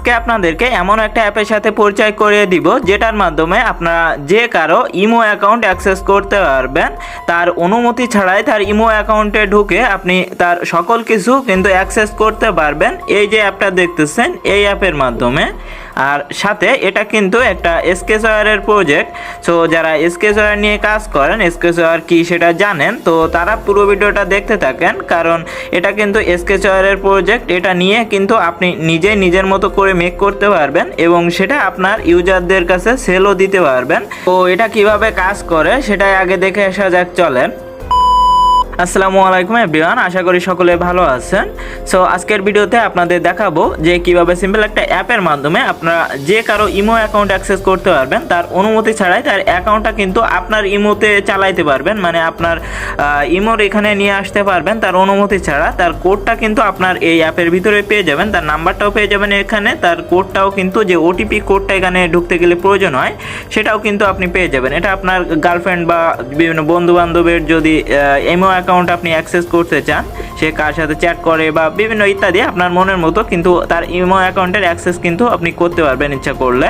আজকে আপনাদেরকে এমন একটা অ্যাপের সাথে পরিচয় করিয়ে দিব যেটার মাধ্যমে আপনারা যে কারো ইমো অ্যাকাউন্ট অ্যাক্সেস করতে পারবেন তার অনুমতি ছাড়াই তার ইমো অ্যাকাউন্টে ঢুকে আপনি তার সকল কিছু কিন্তু অ্যাক্সেস করতে পারবেন এই যে অ্যাপটা দেখতেছেন এই অ্যাপের মাধ্যমে। আর সাথে এটা কিন্তু একটা স্কেচওয়্যারের প্রজেক্ট। সো যারা স্কেচওয়্যার নিয়ে কাজ করেন, স্কেচওয়্যার কি সেটা জানেন, তো তারা পুরো ভিডিওটা দেখতে থাকেন, কারণ এটা কিন্তু স্কেচওয়্যারের প্রজেক্ট। এটা নিয়ে কিন্তু আপনি নিজের মতো করে মেক করতে পারবেন এবং সেটা আপনার ইউজারদের কাছে সেলও দিতে পারবেন। তো এটা কিভাবে কাজ করে সেটাই আগে দেখে আসা যাক, চলেন। আসসালামু আলাইকুম এভরিওয়ান, আশা করি সকলে ভালো আছেন। সো আজকের ভিডিওতে আপনাদের দেখাবো যে কিভাবে সিম্পল একটা অ্যাপের মাধ্যমে আপনারা যে কারো ইমো অ্যাকাউন্ট অ্যাক্সেস করতে পারবেন তার অনুমতি ছাড়াই তার অ্যাকাউন্টটা কিন্তু আপনার ইমোতে চালাইতে পারবেন, মানে আপনার ইমোর এখানে নিয়ে আসতে পারবেন তার অনুমতি ছাড়া। তার কোডটা কিন্তু আপনার এই অ্যাপের ভিতরে পেয়ে যাবেন, তার নাম্বারটাও পেয়ে যাবেন এখানে, তার কোডটাও কিন্তু যে ওটিপি কোডটা এখানে ঢুকতে গেলে প্রয়োজন হয় সেটাও কিন্তু আপনি পেয়ে যাবেন। এটা আপনার গার্লফ্রেন্ড বা বিভিন্ন বন্ধু বান্ধবের যদি ইমো অ্যাকাউন্ট আপনি অ্যাক্সেস করতে চান, সে কার সাথে চ্যাট করে বা বিভিন্ন ইত্যাদি আপনার মনের মতো, কিন্তু তার ইমো অ্যাকাউন্টের অ্যাক্সেস কিন্তু আপনি করতে পারবেন ইচ্ছা করলে।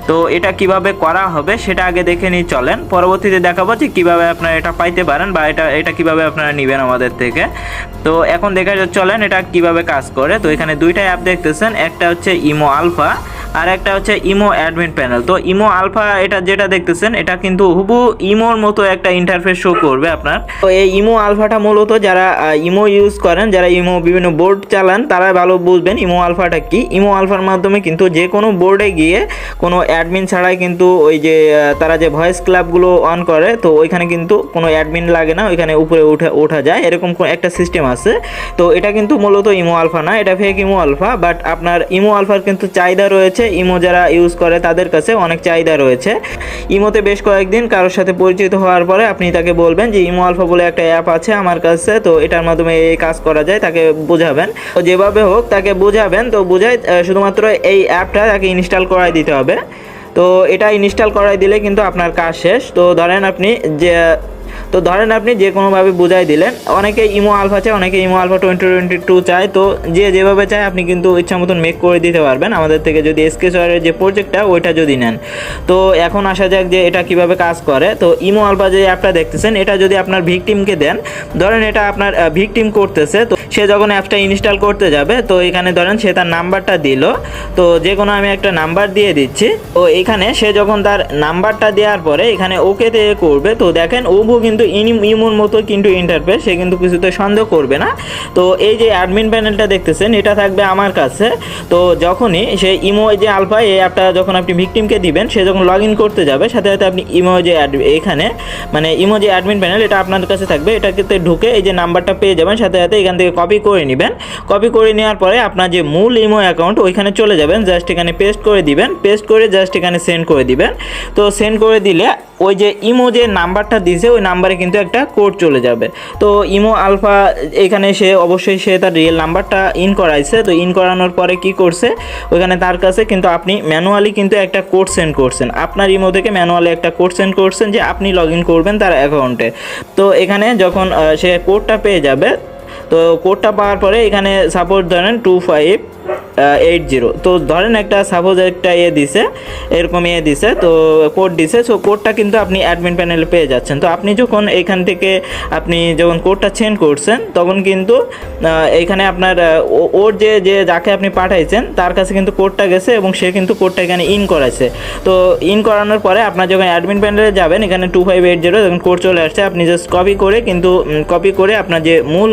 তো এটা কিভাবে করা হবে সেটা আগে দেখে নিয়ে চলেন, পরবর্তীতে দেখাবো যে কিভাবে আপনারা এটা পাইতে পারেন বা এটা কিভাবে আপনারা নেবেন আমাদের থেকে। তো এখন দেখা চলেন এটা কিভাবে কাজ করে। তো এখানে দুইটা অ্যাপ দেখতেছেন, একটা হচ্ছে ইমো আলফা আর একটা হচ্ছে ইমো অ্যাডমিন প্যানেল। তো ইমো আলফা এটা যেটা দেখতেছেন এটা কিন্তু হুবহু ইমোর মতো একটা ইন্টারফেস শো করবে আপনার। তো এই ইমো আলফাটা মূলত যারা ইমো ইউজ করেন, যারা ইমো বিভিন্ন বোর্ড চালান তারা ভালো বুঝবেন ইমো আলফাটা কি। ইমো আলফার মাধ্যমে কিন্তু যে কোনো বোর্ডে গিয়ে কোনো অ্যাডমিন ছাড়াই কিন্তু ওই যে তারা যে ভয়েস ক্লাবগুলো অন করে, তো ওইখানে কিন্তু কোনো অ্যাডমিন লাগে না, ওইখানে উপরে ওঠা যায়, এরকম একটা সিস্টেম আছে। তো এটা কিন্তু মূলত ইমো আলফা না, এটা ফেক ইমো আলফা। বাট আপনার ইমো আলফার কিন্তু চাহিদা রয়েছে, ইমো যারা ইউজ করে তাদের কাছে অনেক চাহিদা রয়েছে। ইমোতে বেশ কয়েকদিন কারোর সাথে পরিচিত হওয়ার পরে আপনি তাকে বলবেন যে ইমো আলফা বলে একটা অ্যাপ আছে আমার কাছে, তো এটার মাধ্যমে এই কাজ করা যায়, তাকে বোঝাবেন। তো যেভাবে হোক তাকে বোঝাবেন, তো বোঝাই শুধুমাত্র এই অ্যাপটা তাকে ইনস্টল করাই দিতে হবে। তো এটা ইনস্টল করাই দিলে কিন্তু আপনার কাজ শেষ। তো ধরেন আপনি যে কোনোভাবে বুঝাই দিলেন। অনেকে ইমো আলফা চায়, অনেকে ইমো আলফা 2022 চায়, তো যে যেভাবে চায় আপনি কিন্তু ইচ্ছা মতন মেক করে দিতে পারবেন আমাদের থেকে যদি স্কেচওয়্যারের যে প্রজেক্টটা ওইটা যদি নেন। তো এখন আসা যাক যে এটা কিভাবে কাজ করে। তো ইমো আলফা যে অ্যাপটা দেখতেছেন এটা যদি আপনার ভিকটিমকে দেন, ধরেন এটা আপনার ভিকটিম করতেছে, তো সে যখন অ্যাপটা ইনস্টল করতে যাবে, তো এখানে ধরেন সে তার নাম্বারটা দিল, তো যে কোনো আমি একটা নাম্বার দিয়ে দিচ্ছি। তো এখানে সে যখন তার নাম্বারটা দেওয়ার পরে এখানে ওকে দিয়ে করবে, তো দেখেন ওবু কিন্তু ইমোর মতো কিন্তু ইন্টারফেস, সে কিন্তু কিছুতে সন্দেহ করবে না। তো এই যে অ্যাডমিন প্যানেলটা দেখতেছেন এটা থাকবে আমার কাছে। তো যখনই সে ইমো যে আলফা এই অ্যাপটা যখন আপনি ভিকটিমকে দিবেন, সে যখন লগ ইন করতে যাবে সাথে সাথে আপনি ইমো যে এখানে মানে ইমো যে অ্যাডমিন প্যানেল এটা আপনার কাছে থাকবে, এটাকে ঢুকে এই যে নাম্বারটা পেয়ে যাবেন, সাথে সাথে এখান থেকে কপি করে নেবেন। কপি করে নেওয়ার পরে আপনার যে মূল ইমো অ্যাকাউন্ট ওইখানে চলে যাবেন, জাস্ট এখানে পেস্ট করে দিবেন, পেস্ট করে জাস্ট এখানে সেন্ড করে দিবেন। তো সেন্ড করে দিলে ওই যে ইমো যে নাম্বারটা দিয়েছে ওই নাম্বারে কিন্তু একটা কোড চলে যাবে। তো ইমো আলফা এখানে সে অবশ্যই তার রিয়েল নাম্বারটা ইন করাইছে। তো ইন করানোর পরে কি করছে, ওইখানে তার কাছে কিন্তু আপনি ম্যানুয়ালি কিন্তু একটা কোড সেন্ড করছেন, আপনার ইমো থেকে ম্যানুয়ালি একটা কোড সেন্ড করছেন যে আপনি লগ ইন করবেন তার অ্যাকাউন্টে। তো এখানে যখন সে কোডটা পেয়ে যাবে, তো কোডটা পাওয়ার পরে এখানে সাপোজ ধরেন 2580, তো ধরেন একটা সাপোজ একটা দিছে, এরকম দিছে, তো কোড দিছে। সো কোডটা কিন্তু আপনি অ্যাডমিন প্যানেলে পেয়ে যাচ্ছেন। তো আপনি যখন এখান থেকে আপনি যখন কোডটা সেন্ড করছেন তখন কিন্তু এখানে আপনার ওর যে যাকে আপনি পাঠাইছেন তার কাছে কিন্তু কোডটা গেছে এবং সে কিন্তু কোডটা এখানে ইন করাইছে। তো ইন করানোর পরে আপনার যখন অ্যাডমিন প্যানেলে যাবেন এখানে 2580 যখন কোড চলে আসছে, আপনি জাস্ট কপি করে আপনার যে মূল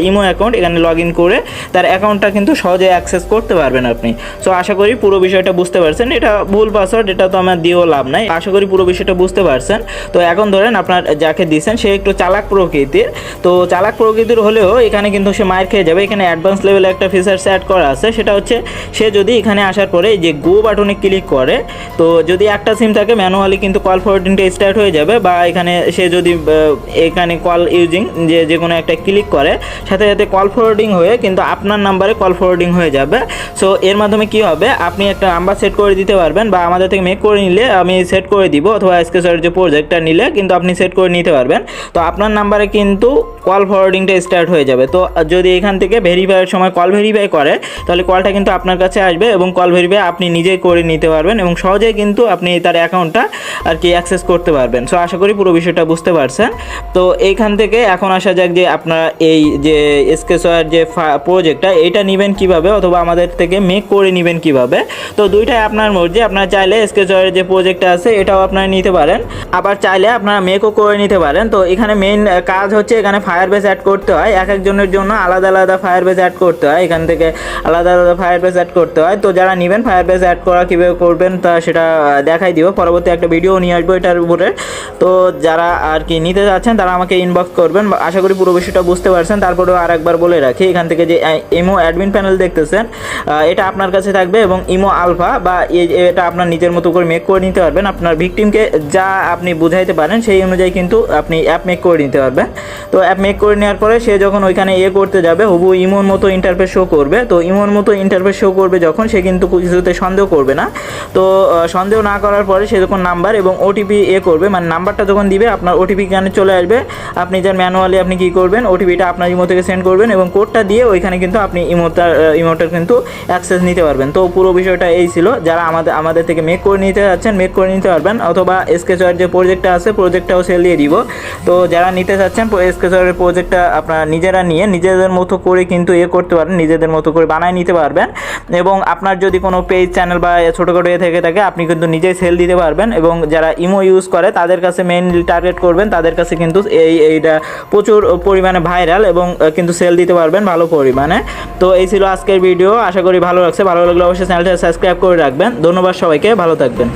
ইমো অ্যাকাউন্ট এখানে লগ ইন করে তার অ্যাকাউন্টটা কিন্তু সহজে অ্যাক্সেস করতে পারবেন আপনি। সো আশা করি পুরো বিষয়টা বুঝতে পারছেন। এটা ভুল পাসওয়ার্ড, এটা তো আমার দিয়েও লাভ নাই, আশা করি পুরো বিষয়টা বুঝতে পারছেন। তো এখন ধরেন আপনার যাকে দিচ্ছেন সে একটু চালাক প্রকৃতির, তো চালাক প্রকৃতির হলেও এখানে কিন্তু সে মার খেয়ে যাবে। এখানে অ্যাডভান্স লেভেলে একটা ফিচার্স অ্যাড করা আছে, সেটা হচ্ছে সে যদি এখানে আসার পরে যে গো বাটনে ক্লিক করে, তো যদি একটা সিম থাকে ম্যানুয়ালি কিন্তু কল ফরওয়ার্ডিংটা স্টার্ট হয়ে যাবে, বা এখানে সে যদি এখানে কল ইউজিং যে কোনো একটা ক্লিক করে সাথে সাথে কল ফরওয়ার্ডিং হয়ে কিন্তু আপনার নাম্বারে কল ফরওয়ার্ডিং হয়ে যাবে। সো এর মাধ্যমে কি হবে, আপনি একটা নাম্বার সেট করে দিতে পারবেন, বা আমাদের থেকে মেক করে নিলে আমি সেট করে দিব, অথবা এসকেসোয়ার যে প্রজেক্টটা নিলে কিন্তু আপনি সেট করে নিতে পারবেন। তো আপনার নাম্বারে কিন্তু কল ফরওয়ার্ডিংটা স্টার্ট হয়ে যাবে। তো যদি এখান থেকে ভেরিফাইয়ের সময় কল ভেরিফাই করে, তাহলে কলটা কিন্তু আপনার কাছে আসবে এবং কল ভেরিফাই আপনি নিজেই করে নিতে পারবেন এবং সহজেই কিন্তু আপনি তার অ্যাকাউন্টটা আর কি অ্যাক্সেস করতে পারবেন। সো আশা করি পুরো বিষয়টা বুঝতে পারছেন। তো এইখান থেকে এখন আসা যাক যে আপনারা এই যে এসকেসোয়ার যে প্রজেক্টটা এটা নেবেন কিভাবে, অথবা আমাদের থেকে মেক করে নেবেন কিভাবে। তো দুইটাই আপনার মর্জি, আপনারা চাইলে এসকেসোয়ারের যে প্রজেক্টটা আছে এটাও আপনারা নিতে পারেন, আবার চাইলে আপনারা মেকও করে নিতে পারেন। তো এখানে মেইন কাজ হচ্ছে এখানে ফায়ারবেস অ্যাড করতে হয়, এক একজনের জন্য আলাদা আলাদা ফায়ারবেস অ্যাড করতে হয়, এখান থেকে আলাদা আলাদা ফায়ারবেস অ্যাড করতে হয়। তো যারা নেবেন ফায়ারবেস অ্যাড করা কীভাবে করবেন তা সেটা দেখাই দিব, পরবর্তী একটা ভিডিও নিয়ে আসবো এটার উপরে। তো যারা আর কি নিতে যাচ্ছেন তারা আমাকে ইনবক্স করবেন। আশা করি পুরো বিষয়টা বুঝতে পারছেন। তারপরেও আরেকবার বলে রাখি, এখান থেকে যে ইমো অ্যাডমিন প্যানেল দেখতেছেন এটা আপনার কাছে থাকবে, এবং ইমো আলফা বা এটা আপনার নিজের মতো করে মেক করে নিতে পারবেন। আপনার ভিকটিমকে যা আপনি বুঝাইতে পারেন সেই অনুযায়ী কিন্তু আপনি অ্যাপ মেক করে নিতে পারবেন। তো অ্যাপ মেক করে নেওয়ার পরে সে যখন ওইখানে করতে যাবে, হুবু ইমোর মতো ইন্টারফেস শো করবে। তো ইমোর মতো ইন্টারফেস শো করবে যখন, সে কিন্তু কিছুতে সন্দেহ করবে না। তো সন্দেহ না করার পরে সে যখন নাম্বার এবং ওটিপি করবে, মানে নাম্বারটা যখন দিবে আপনার ওটিপি এখানে চলে আসবে। আপনি যার ম্যানুয়ালি আপনি কী করবেন, ওটিপিটা আপনার ইমো থেকে সেন্ড করবেন এবং কোডটা দিয়ে ওইখানে কিন্তু আপনি ইমোটার কিন্তু অ্যাক্সেস নিতে পারবেন। তো পুরো বিষয়টা এই ছিল। যারা আমাদের থেকে মেক করে নিতে যাচ্ছেন মেক করে নিতে পারবেন, অথবা এসকেসোয়ার যে প্রজেক্টটা আছে প্রজেক্টটাও সেল দিয়ে দিব। তো যারা নিতে চাচ্ছেন এসকেসোয়ারের প্রজেক্টটা আপনারা নিজেরা নিয়ে নিজেদের মতো করে কিন্তু করতে পারেন, নিজেদের মতো করে বানায় নিতে পারবেন। এবং আপনার যদি কোনো পেজ চ্যানেল বা ছোটোখাটো থেকে থাকে আপনি কিন্তু নিজেই সেল দিতে পারবেন। এবং যারা ইমো ইউজ করে তাদের কাছে মেইনলি টার্গেট করবেন, তাদের কাছে কিন্তু এইটা প্রচুর পরিমাণে ভাইরাল এবং কিন্তু সেল দিতে পারবেন ভালো পরিমাণে। তো এই ছিল আজকের ভিডিও, আশা করি ভালো লাগছে। ভালো লাগলে অবশ্যই চ্যানেলটা সাবস্ক্রাইব করে রাখবেন। ধন্যবাদ সবাইকে, ভালো থাকবেন।